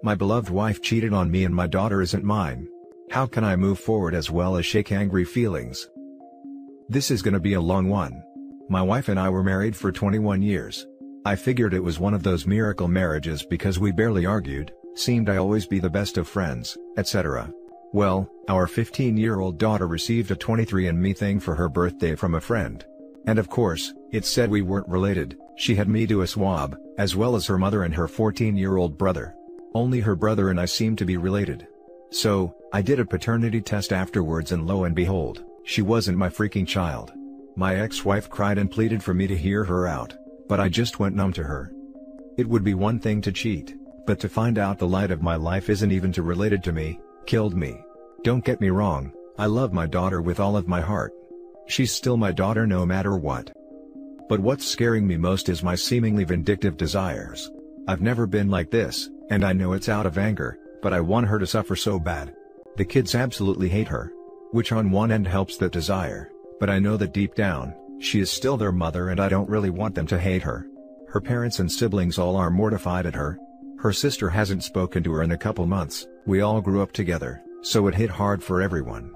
My beloved wife cheated on me and my daughter isn't mine. How can I move forward as well as shake angry feelings? This is gonna be a long one. My wife and I were married for 21 years. I figured it was one of those miracle marriages because we barely argued, seemed to always be the best of friends, etc. Well, our 15-year-old daughter received a 23andMe thing for her birthday from a friend. And of course, it said we weren't related. She had me do a swab, as well as her mother and her 14-year-old brother. Only her brother and I seemed to be related. So, I did a paternity test afterwards and lo and behold, she wasn't my freaking child. My ex-wife cried and pleaded for me to hear her out, but I just went numb to her. It would be one thing to cheat, but to find out the light of my life isn't even too related to me, killed me. Don't get me wrong, I love my daughter with all of my heart. She's still my daughter no matter what. But what's scaring me most is my seemingly vindictive desires. I've never been like this, and I know it's out of anger, but I want her to suffer so bad. The kids absolutely hate her. Which on one end helps that desire, but I know that deep down, she is still their mother and I don't really want them to hate her. Her parents and siblings all are mortified at her. Her sister hasn't spoken to her in a couple months. We all grew up together, so it hit hard for everyone.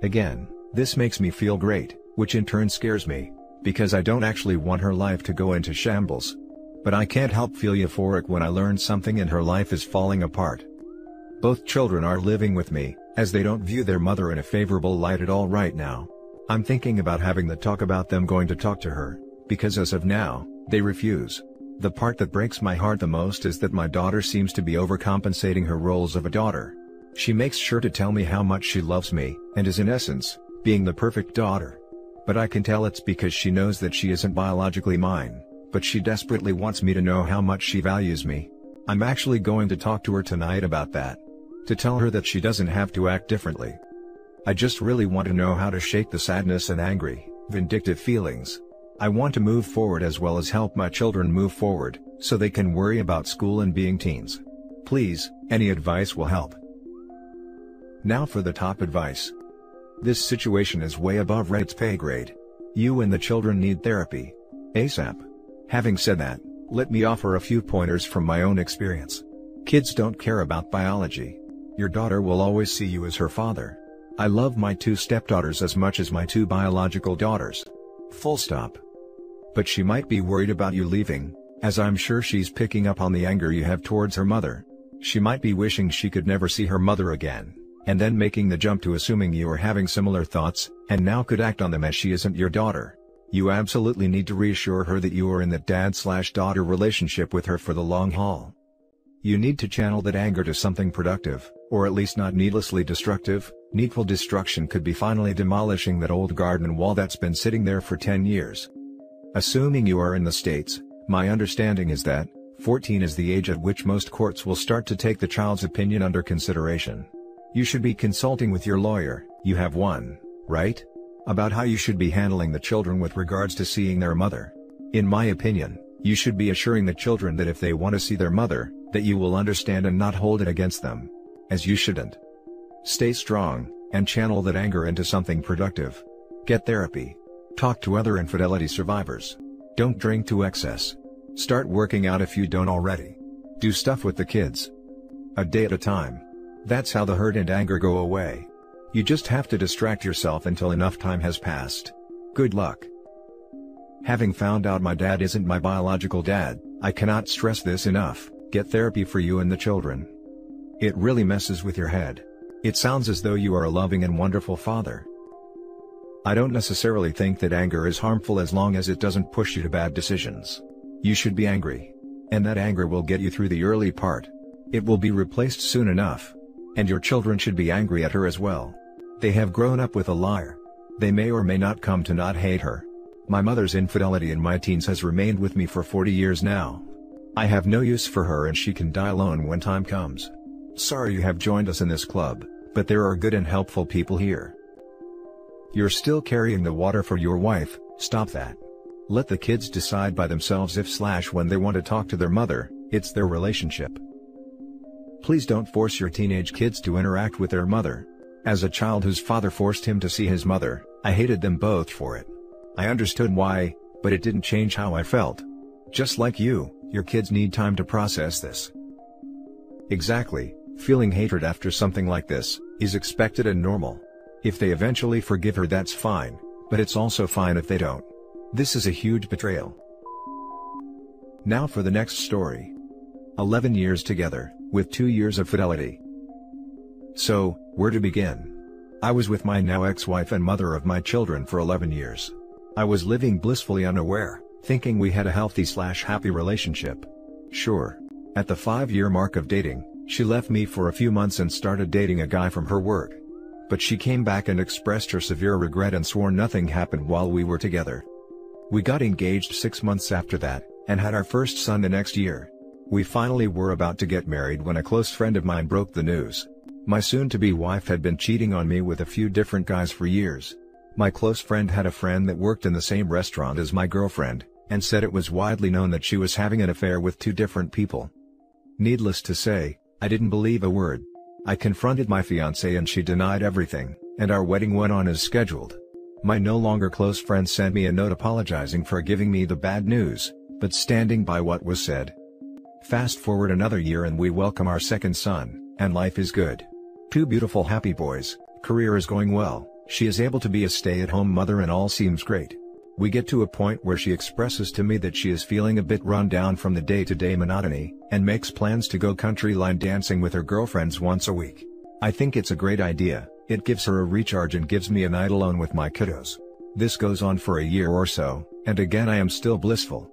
Again, this makes me feel great, which in turn scares me, because I don't actually want her life to go into shambles. But I can't help feel euphoric when I learn something in her life is falling apart. Both children are living with me, as they don't view their mother in a favorable light at all right now. I'm thinking about having the talk about them going to talk to her, because as of now, they refuse. The part that breaks my heart the most is that my daughter seems to be overcompensating her roles of a daughter. She makes sure to tell me how much she loves me, and is in essence, being the perfect daughter. But I can tell it's because she knows that she isn't biologically mine, but she desperately wants me to know how much she values me. I'm actually going to talk to her tonight about that. To tell her that she doesn't have to act differently. I just really want to know how to shake the sadness and angry, vindictive feelings. I want to move forward as well as help my children move forward, so they can worry about school and being teens. Please, any advice will help. Now for the top advice. This situation is way above Reddit's pay grade. You and the children need therapy. ASAP. Having said that, let me offer a few pointers from my own experience. Kids don't care about biology. Your daughter will always see you as her father. I love my 2 stepdaughters as much as my 2 biological daughters. Full stop. But she might be worried about you leaving, as I'm sure she's picking up on the anger you have towards her mother. She might be wishing she could never see her mother again, and then making the jump to assuming you are having similar thoughts, and now could act on them as she isn't your daughter. You absolutely need to reassure her that you are in that dad/daughter relationship with her for the long haul. You need to channel that anger to something productive, or at least not needlessly destructive. Needful destruction could be finally demolishing that old garden wall that's been sitting there for 10 years. Assuming you are in the States, my understanding is that 14 is the age at which most courts will start to take the child's opinion under consideration. You should be consulting with your lawyer, you have one, right? About how you should be handling the children with regards to seeing their mother. In my opinion, you should be assuring the children that if they want to see their mother, that you will understand and not hold it against them. As you shouldn't. Stay strong, and channel that anger into something productive. Get therapy. Talk to other infidelity survivors. Don't drink to excess. Start working out if you don't already. Do stuff with the kids. A day at a time. That's how the hurt and anger go away. You just have to distract yourself until enough time has passed. Good luck. Having found out my dad isn't my biological dad, I cannot stress this enough. Get therapy for you and the children. It really messes with your head. It sounds as though you are a loving and wonderful father. I don't necessarily think that anger is harmful as long as it doesn't push you to bad decisions. You should be angry. And that anger will get you through the early part. It will be replaced soon enough. And your children should be angry at her as well. They have grown up with a liar. They may or may not come to not hate her. My mother's infidelity in my teens has remained with me for 40 years now. I have no use for her and she can die alone when time comes. Sorry you have joined us in this club, but there are good and helpful people here. You're still carrying the water for your wife, stop that. Let the kids decide by themselves if/when they want to talk to their mother, it's their relationship. Please don't force your teenage kids to interact with their mother. As a child whose father forced him to see his mother, I hated them both for it. I understood why, but it didn't change how I felt. Just like you, your kids need time to process this. Exactly, feeling hatred after something like this is expected and normal. If they eventually forgive her, that's fine, but it's also fine if they don't. This is a huge betrayal. Now for the next story. 11 years together, with 2 years of fidelity. So, where to begin? I was with my now ex-wife and mother of my children for 11 years. I was living blissfully unaware, thinking we had a healthy/happy relationship. Sure. At the 5-year mark of dating, she left me for a few months and started dating a guy from her work. But she came back and expressed her severe regret and swore nothing happened while we were together. We got engaged 6 months after that, and had our first son the next year. We finally were about to get married when a close friend of mine broke the news. My soon-to-be wife had been cheating on me with a few different guys for years. My close friend had a friend that worked in the same restaurant as my girlfriend, and said it was widely known that she was having an affair with 2 different people. Needless to say, I didn't believe a word. I confronted my fiancée and she denied everything, and our wedding went on as scheduled. My no longer close friend sent me a note apologizing for giving me the bad news, but standing by what was said. Fast forward another year and we welcome our second son, and life is good. 2 beautiful happy boys, career is going well, she is able to be a stay-at-home mother and all seems great. We get to a point where she expresses to me that she is feeling a bit run down from the day-to-day monotony, and makes plans to go country line dancing with her girlfriends once a week. I think it's a great idea, it gives her a recharge and gives me a night alone with my kiddos. This goes on for a year or so, and again I am still blissful.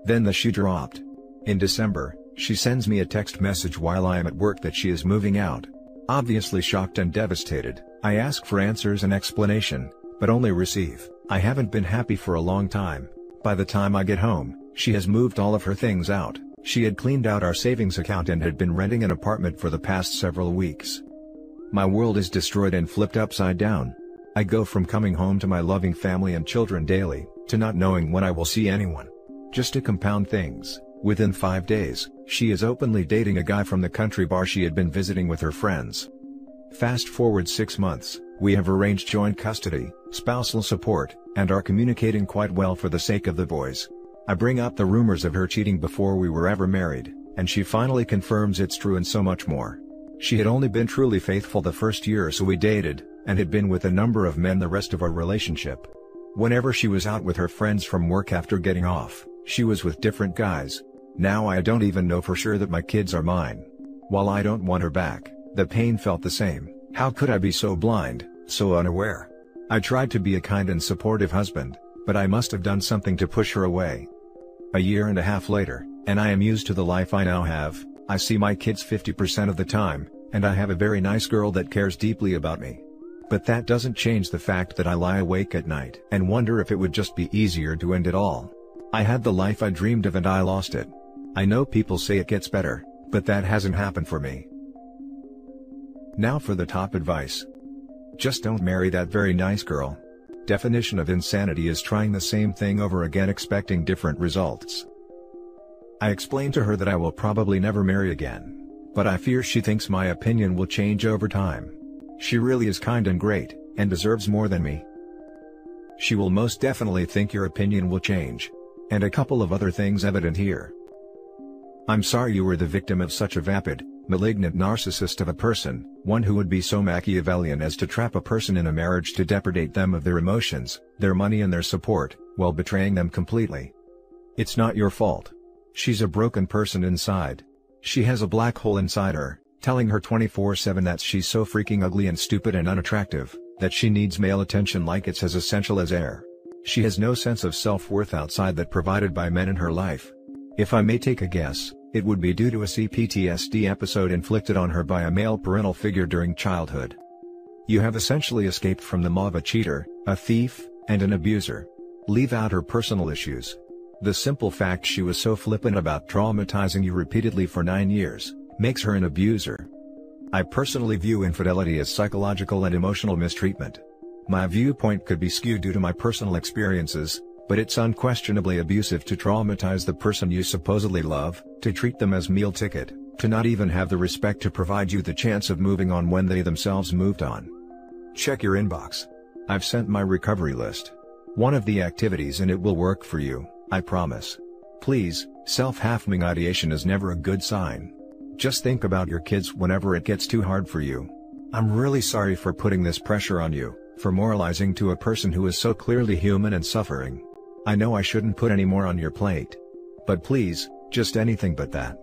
Then the shoe dropped. In December, she sends me a text message while I am at work that she is moving out. Obviously shocked and devastated, I ask for answers and explanation, but only receive, "I haven't been happy for a long time." By the time I get home, she has moved all of her things out. She had cleaned out our savings account and had been renting an apartment for the past several weeks. My world is destroyed and flipped upside down. I go from coming home to my loving family and children daily, to not knowing when I will see anyone. Just to compound things, within 5 days, she is openly dating a guy from the country bar she had been visiting with her friends. Fast forward 6 months, we have arranged joint custody, spousal support, and are communicating quite well for the sake of the boys. I bring up the rumors of her cheating before we were ever married, and she finally confirms it's true and so much more. She had only been truly faithful the first year or so we dated, and had been with a number of men the rest of our relationship. Whenever she was out with her friends from work after getting off, she was with different guys. Now I don't even know for sure that my kids are mine. While I don't want her back, the pain felt the same. How could I be so blind, so unaware? I tried to be a kind and supportive husband, but I must have done something to push her away. A year and a half later, and I am used to the life I now have. I see my kids 50% of the time, and I have a very nice girl that cares deeply about me. But that doesn't change the fact that I lie awake at night and wonder if it would just be easier to end it all. I had the life I dreamed of and I lost it. I know people say it gets better, but that hasn't happened for me. Now for the top advice. Just don't marry that very nice girl. Definition of insanity is trying the same thing over again expecting different results. I explained to her that I will probably never marry again, but I fear she thinks my opinion will change over time. She really is kind and great, and deserves more than me. She will most definitely think your opinion will change. And a couple of other things evident here. I'm sorry you were the victim of such a vapid, malignant narcissist of a person, one who would be so Machiavellian as to trap a person in a marriage to depredate them of their emotions, their money and their support, while betraying them completely. It's not your fault. She's a broken person inside. She has a black hole inside her, telling her 24/7 that she's so freaking ugly and stupid and unattractive, that she needs male attention like it's as essential as air. She has no sense of self-worth outside that provided by men in her life. If I may take a guess, it would be due to a CPTSD episode inflicted on her by a male parental figure during childhood. You have essentially escaped from the maw of a cheater, a thief, and an abuser. Leave out her personal issues. The simple fact she was so flippant about traumatizing you repeatedly for 9 years, makes her an abuser. I personally view infidelity as psychological and emotional mistreatment. My viewpoint could be skewed due to my personal experiences, but it's unquestionably abusive to traumatize the person you supposedly love, to treat them as meal ticket, to not even have the respect to provide you the chance of moving on when they themselves moved on. Check your inbox. I've sent my recovery list. One of the activities and it will work for you, I promise. Please, self-harming ideation is never a good sign. Just think about your kids whenever it gets too hard for you. I'm really sorry for putting this pressure on you, for moralizing to a person who is so clearly human and suffering. I know I shouldn't put any more on your plate. But please, just anything but that.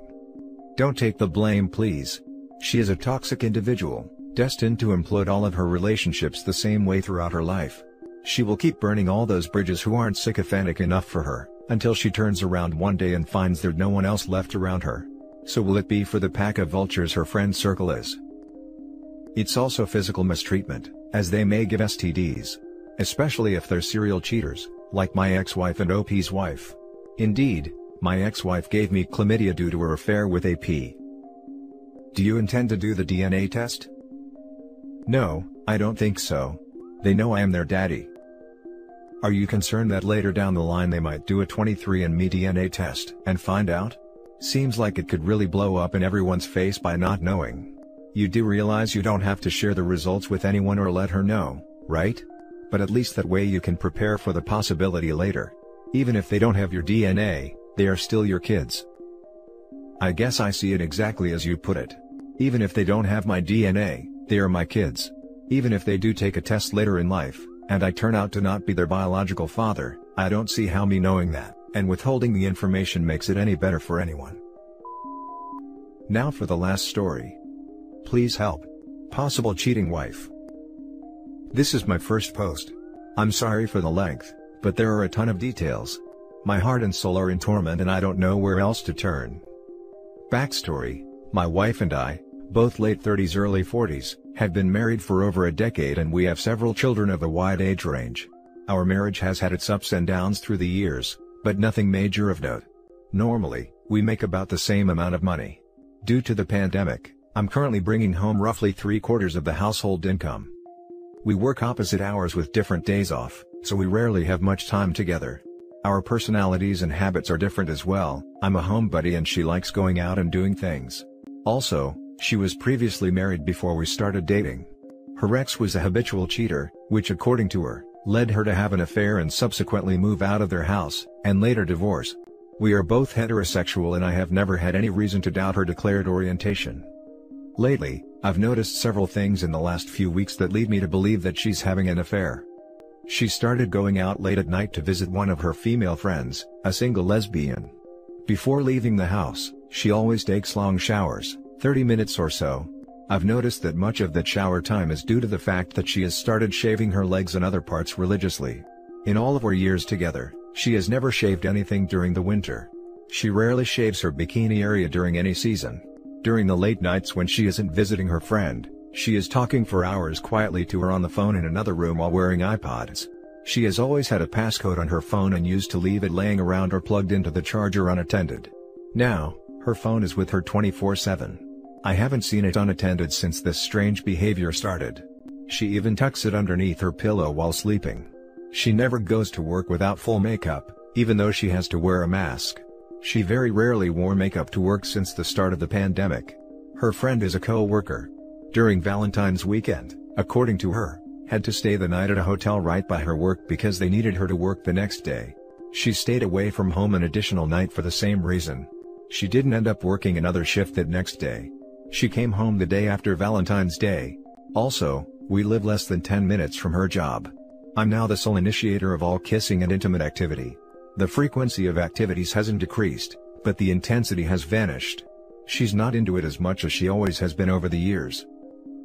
Don't take the blame, please. She is a toxic individual, destined to implode all of her relationships the same way throughout her life. She will keep burning all those bridges who aren't sycophantic enough for her, until she turns around one day and finds there's no one else left around her. So will it be for the pack of vultures her friend circle is? It's also physical mistreatment, as they may give STDs. Especially if they're serial cheaters, like my ex-wife and OP's wife. Indeed, my ex-wife gave me chlamydia due to her affair with AP. Do you intend to do the DNA test? No, I don't think so. They know I am their daddy. Are you concerned that later down the line they might do a 23andMe DNA test and find out? Seems like it could really blow up in everyone's face by not knowing. You do realize you don't have to share the results with anyone or let her know, right? But at least that way you can prepare for the possibility later. Even if they don't have your DNA, they are still your kids. I guess I see it exactly as you put it. Even if they don't have my DNA, they are my kids. Even if they do take a test later in life, and I turn out to not be their biological father, I don't see how me knowing that, and withholding the information makes it any better for anyone. Now for the last story. Please help. Possible cheating wife. This is my first post. I'm sorry for the length, but there are a ton of details. My heart and soul are in torment and I don't know where else to turn. Backstory: my wife and I, both late 30s early 40s, have been married for over a decade and we have several children of a wide age range. Our marriage has had its ups and downs through the years, but nothing major of note. Normally, we make about the same amount of money. Due to the pandemic, I'm currently bringing home roughly 3/4 of the household income. We work opposite hours with different days off, so we rarely have much time together. Our personalities and habits are different as well. I'm a homebody and she likes going out and doing things. Also, she was previously married before we started dating. Her ex was a habitual cheater, which according to her, led her to have an affair and subsequently move out of their house, and later divorce. We are both heterosexual and I have never had any reason to doubt her declared orientation. Lately, I've noticed several things in the last few weeks that lead me to believe that she's having an affair. She started going out late at night to visit one of her female friends, a single lesbian. Before leaving the house, she always takes long showers, 30 minutes or so. I've noticed that much of that shower time is due to the fact that she has started shaving her legs and other parts religiously. In all of our years together, she has never shaved anything during the winter. She rarely shaves her bikini area during any season. During the late nights when she isn't visiting her friend, she is talking for hours quietly to her on the phone in another room while wearing iPods. She has always had a passcode on her phone and used to leave it laying around or plugged into the charger unattended. Now, her phone is with her 24/7. I haven't seen it unattended since this strange behavior started. She even tucks it underneath her pillow while sleeping. She never goes to work without full makeup, even though she has to wear a mask. She very rarely wore makeup to work since the start of the pandemic. Her friend is a co-worker. During Valentine's weekend, according to her, had to stay the night at a hotel right by her work because they needed her to work the next day. She stayed away from home an additional night for the same reason. She didn't end up working another shift that next day. She came home the day after Valentine's Day. Also, we live less than 10 minutes from her job. I'm now the sole initiator of all kissing and intimate activity. The frequency of activities hasn't decreased, but the intensity has vanished. She's not into it as much as she always has been over the years.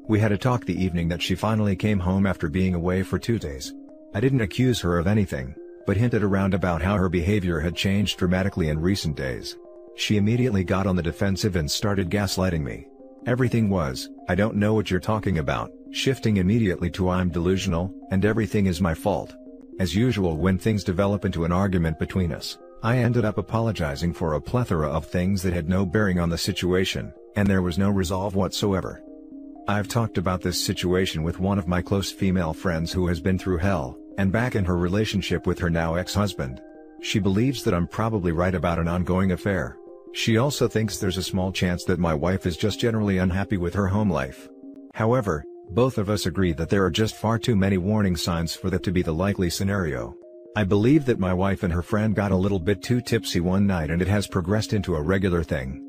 We had a talk the evening that she finally came home after being away for 2 days. I didn't accuse her of anything, but hinted around about how her behavior had changed dramatically in recent days. She immediately got on the defensive and started gaslighting me. Everything was, "I don't know what you're talking about," shifting immediately to "I'm delusional, and everything is my fault." As usual, when things develop into an argument between us, I ended up apologizing for a plethora of things that had no bearing on the situation, and there was no resolve whatsoever. I've talked about this situation with one of my close female friends who has been through hell, and back in her relationship with her now ex-husband. She believes that I'm probably right about an ongoing affair. She also thinks there's a small chance that my wife is just generally unhappy with her home life. However, both of us agree that there are just far too many warning signs for that to be the likely scenario. I believe that my wife and her friend got a little bit too tipsy one night and it has progressed into a regular thing.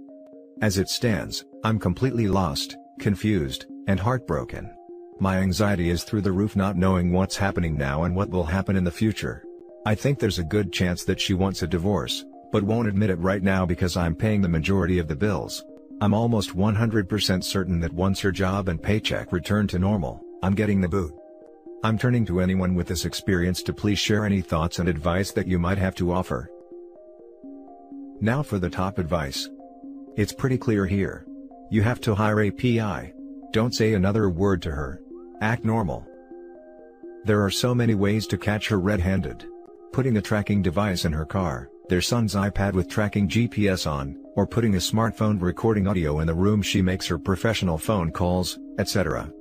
As it stands, I'm completely lost, confused, and heartbroken. My anxiety is through the roof, not knowing what's happening now and what will happen in the future. I think there's a good chance that she wants a divorce, but won't admit it right now because I'm paying the majority of the bills. I'm almost 100% certain that once her job and paycheck return to normal, I'm getting the boot. I'm turning to anyone with this experience to please share any thoughts and advice that you might have to offer. Now for the top advice. It's pretty clear here. You have to hire a PI. Don't say another word to her. Act normal. There are so many ways to catch her red-handed. Putting a tracking device in her car, their son's iPad with tracking GPS on, or putting a smartphone recording audio in the room she makes her professional phone calls, etc.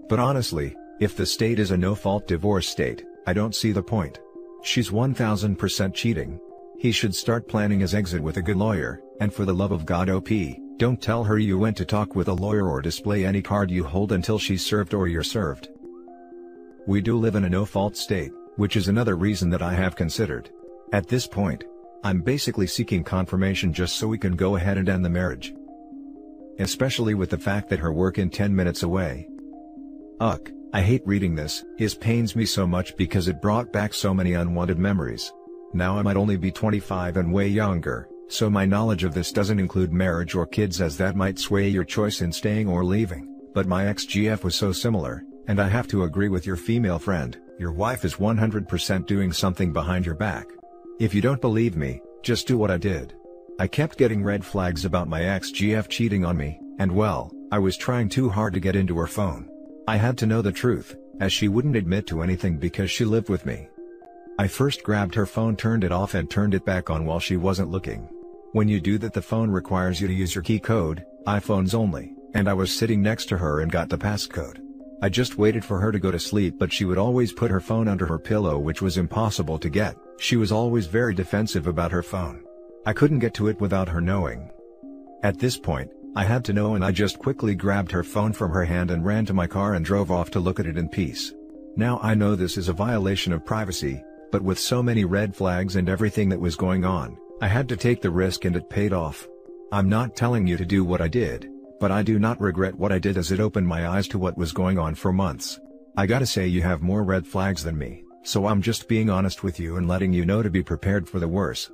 But honestly, if the state is a no-fault divorce state, I don't see the point. She's 1000% cheating. He should start planning his exit with a good lawyer, and for the love of God OP, don't tell her you went to talk with a lawyer or display any card you hold until she's served or you're served. We do live in a no-fault state, which is another reason that I have considered. At this point, I'm basically seeking confirmation just so we can go ahead and end the marriage. Especially with the fact that her work in 10 minutes away. Ugh, I hate reading this, it pains me so much because it brought back so many unwanted memories. Now I might only be 25 and way younger, so my knowledge of this doesn't include marriage or kids, as that might sway your choice in staying or leaving, but my ex-GF was so similar, and I have to agree with your female friend, your wife is 100% doing something behind your back. If you don't believe me, just do what I did. I kept getting red flags about my ex-GF cheating on me, and well, I was trying too hard to get into her phone. I had to know the truth, as she wouldn't admit to anything because she lived with me. I first grabbed her phone, turned it off and turned it back on while she wasn't looking. When you do that, the phone requires you to use your key code, iPhones only, and I was sitting next to her and got the passcode. I just waited for her to go to sleep, but she would always put her phone under her pillow, which was impossible to get. She was always very defensive about her phone. I couldn't get to it without her knowing. At this point, I had to know, and I just quickly grabbed her phone from her hand and ran to my car and drove off to look at it in peace. Now I know this is a violation of privacy, but with so many red flags and everything that was going on, I had to take the risk and it paid off. I'm not telling you to do what I did, but I do not regret what I did, as it opened my eyes to what was going on for months. I gotta say, you have more red flags than me, so I'm just being honest with you and letting you know to be prepared for the worst.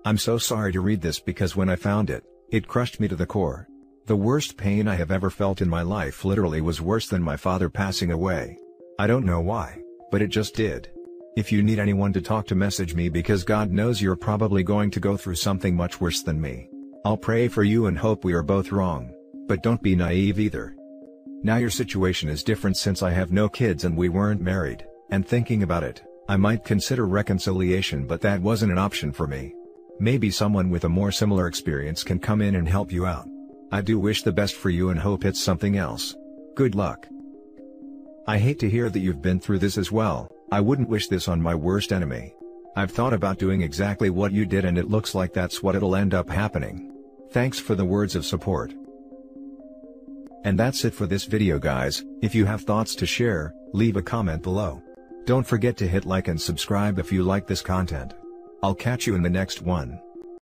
I'm so sorry to read this because when I found it, it crushed me to the core. The worst pain I have ever felt in my life literally was worse than my father passing away. I don't know why, but it just did. If you need anyone to talk to, message me, because God knows you're probably going to go through something much worse than me. I'll pray for you and hope we are both wrong, but don't be naive either. Now your situation is different since I have no kids and we weren't married, and thinking about it, I might consider reconciliation, but that wasn't an option for me. Maybe someone with a more similar experience can come in and help you out. I do wish the best for you and hope it's something else. Good luck. I hate to hear that you've been through this as well. I wouldn't wish this on my worst enemy. I've thought about doing exactly what you did, and it looks like that's what it'll end up happening. Thanks for the words of support. And that's it for this video, guys. If you have thoughts to share, leave a comment below. Don't forget to hit like and subscribe if you like this content. I'll catch you in the next one.